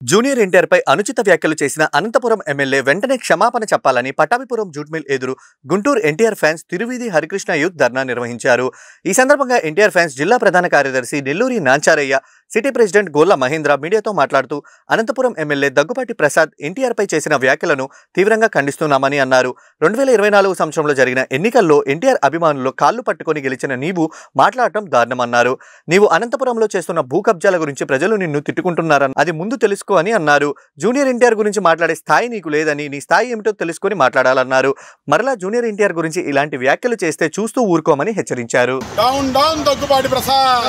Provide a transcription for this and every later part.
Junior NTR పై అనుచిత వ్యాఖ్యలు చేసిన అనంతపురం ఎమ్మెల్యే వెంటనే క్షమాపణ చెప్పాలని పట్టాభిపురం జూట్ మిల్ ఎదురు గుంటూరు ఎన్టీఆర్ ఫ్యాన్స్ తిరువీధి హరికృష్ణ యూత్ ధర్నా నిర్వహించారు। ఈ సందర్భంగా ఎన్టీఆర్ ఫ్యాన్స్ జిల్లా ప్రధాన కార్యదర్శి నెల్లూరి నాంచారయ్య, సిటీ ప్రెసిడెంట్ గోల్ల మహేంద్ర మీడియాతో మాట్లాడుతూ అనంతపురం ఎమ్మెల్యే దగ్గుబాటి ప్రసాద్ ఎన్టీఆర్ పై చేసిన వ్యాఖ్యలను తీవ్రంగా ఖండిస్తున్నామని అన్నారు। 2024 సంవత్సరంలో జరిగిన ఎన్నికల్లో ఎన్టీఆర్ అభిమానులు కాళ్ళు పట్టుకొని గెలిచిన నీవు మాట్లాడటం దారుణమన్నారు। నీవు అనంతపురంలో చేస్తున్న భూ కబ్జాల గురించి ప్రజలు నిన్ను తిట్టుకుంటున్నారని అది ముందు తెలుసుకో అని అన్నారు। జూనియర్ ఎన్టీఆర్ గురించి మాట్లాడే స్థాయి నీకు లేదని, నీ స్థాయి ఏమిటో తెలుసుకొని మాట్లాడాలన్నారు। మరలా జూనియర్ ఎన్టీఆర్ గురించి ఇలాంటి వ్యాఖ్యలు చేస్తే చూస్తూ ఊరుకోమని హెచ్చరించారు। Down down Daggubati Prasad,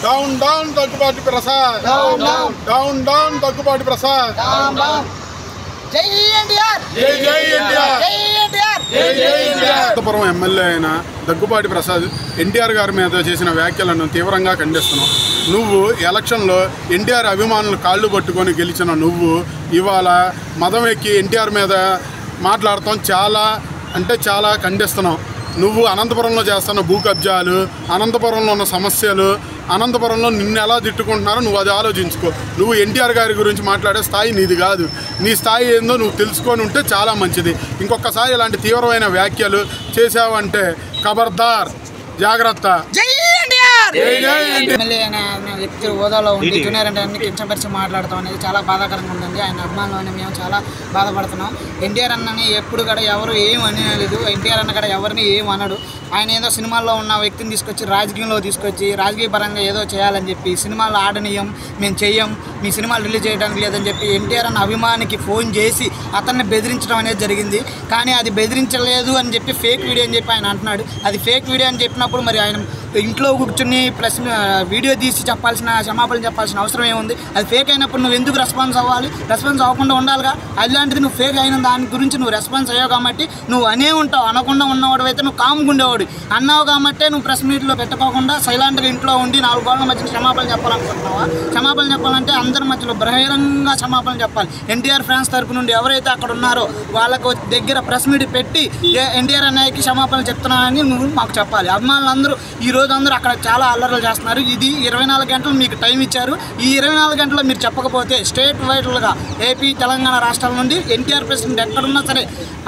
down down Daggubati Prasad, down down Daggubati Prasad, జై ఎన్టీఆర్, జై జై ఎన్టీఆర్, జై ఎన్టీఆర్, జై జై ఎన్టీఆర్। అనంతపురం ఎమ్మెల్యే అయిన దగ్గుబాటి ప్రసాద్ ఎన్టీఆర్ గారి మీద చేసిన వ్యాఖ్యలను తీవ్రంగా ఖండిస్తున్నాం। నువ్వు ఎలక్షన్లో ఎన్టీఆర్ అభిమానులు కాళ్ళు పట్టుకొని గెలిచిన నువ్వు ఇవాళ మదం ఎక్కి ఎన్టీఆర్ మీద మాట్లాడటం చాలా ఖండిస్తున్నాం। నువ్వు అనంతపురంలో చేస్తున్న భూ కబ్జాలు, అనంతపురంలో ఉన్న సమస్యలు, అనంతపురంలో నిన్ను ఎలా తిట్టుకుంటున్నారో నువ్వు అది ఆలోచించుకో। నువ్వు ఎన్టీఆర్ గారి గురించి మాట్లాడే స్థాయి నీది కాదు। నీ స్థాయి ఏందో నువ్వు తెలుసుకొని ఉంటే చాలా మంచిది। ఇంకొకసారి ఇలాంటి తీవ్రమైన వ్యాఖ్యలు చేసావంటే ఖబర్దార్, జాగ్రత్త। ఎమ్మెల్యే అయిన వ్యక్తి హోదాలో ఉండి జూనియర్ ఎన్టీఆర్ని కించపరిచి మాట్లాడతాం అనేది చాలా బాధాకరంగా ఉంటుంది। ఆయన అభిమానులు మేము చాలా బాధపడుతున్నాం। ఎన్టీఆర్ అన్నని ఎప్పుడు కూడా ఎవరు ఏం అనలేదు, ఎన్టీఆర్ అన్న కూడా ఎవరిని ఏం అనడు। ఆయన ఏదో సినిమాల్లో ఉన్న వ్యక్తిని తీసుకొచ్చి రాజకీయంలో తీసుకొచ్చి రాజకీయ పరంగా ఏదో చేయాలని చెప్పి సినిమాలు ఆడనీయం, మేము చెయ్యం, మీ సినిమాలు రిలీజ్ చేయడానికి లేదని చెప్పి ఎన్టీఆర్ అన్న అభిమానికి ఫోన్ చేసి అతన్ని బెదిరించడం అనేది జరిగింది। కానీ అది బెదిరించలేదు అని చెప్పి ఫేక్ వీడియో అని చెప్పి ఆయన అంటున్నాడు। అది ఫేక్ వీడియో అని చెప్పినప్పుడు మరి ఆయన ఇంట్లో కూర్చుని ప్లస్ వీడియో తీసి క్షమాపణ చెప్పాల్సిన అవసరం ఏముంది? అది ఫేక్ అయినప్పుడు నువ్వు ఎందుకు రెస్పాన్స్ అవ్వాలి? రెస్పాన్స్ అవ్వకుండా ఉండాలిగా। అలాంటిది నువ్వు ఫేక్ అయిన దాని గురించి నువ్వు రెస్పాన్స్ అయ్యావు కాబట్టి నువ్వు అనే ఉంటావు, అనకుండా ఉన్నవాడు అయితే నువ్వు కామ్గా ఉండేవాడు। అన్నావు కాబట్టి నువ్వు ప్రెస్ మీట్లో పెట్టుకోకుండా సైలెంట్గా ఇంట్లో ఉండి 4 గోళ్ల మధ్య క్షమాపణ చెప్పాలనుకుంటున్నావా? క్షమాపణ చెప్పాలంటే అందరి మధ్యలో బహిరంగంగా క్షమాపణ చెప్పాలి। ఎన్టీఆర్ ఫ్యాన్స్ తరపు నుండి ఎవరైతే అక్కడ ఉన్నారో వాళ్ళకు దగ్గర ప్రెస్ మీట్ పెట్టి ఎన్టీఆర్ అన్నయ్యకి క్షమాపణలు చెప్తున్నానని నువ్వు మాకు చెప్పాలి। అభిమానులు అందరూ అక్కడ చాలా అల్లర్లు చేస్తున్నారు। ఇది 24 గంటలు మీకు టైం ఇచ్చారు। ఈ 24 గంటల్లో మీరు చెప్పకపోతే స్టేట్ వైడ్గా ఏపీ, తెలంగాణ రాష్ట్రాల నుండి ఎన్టీఆర్ ప్రెసిడెంట్ ఎక్కడున్నా సరే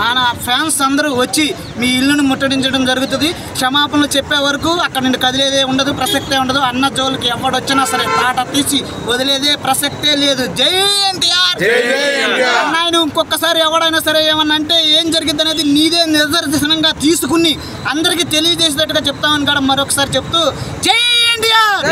ఆయన ఫ్యాన్స్ అందరూ వచ్చి మీ ఇల్లుని ముట్టడించడం జరుగుతుంది। క్షమాపణలు చెప్పే వరకు అక్కడ నుండి కదిలేదే ఉండదు, ప్రసక్తే ఉండదు। అన్న జోలికి ఎవడొచ్చినా సరే తాట తీసి వదిలేదే ప్రసక్తే లేదు। జై ఎన్టీఆర్, ఆయన ఇంకొకసారి ఎవడైనా సరే ఏమన్నా అంటే ఏం జరిగింది అనేది నీదే నిదర్శనంగా తీసుకుని అందరికీ తెలియజేసేటట్టుగా చెప్తామని కూడా మరొకసారి చెప్తూ జై ఎన్టీఆర్।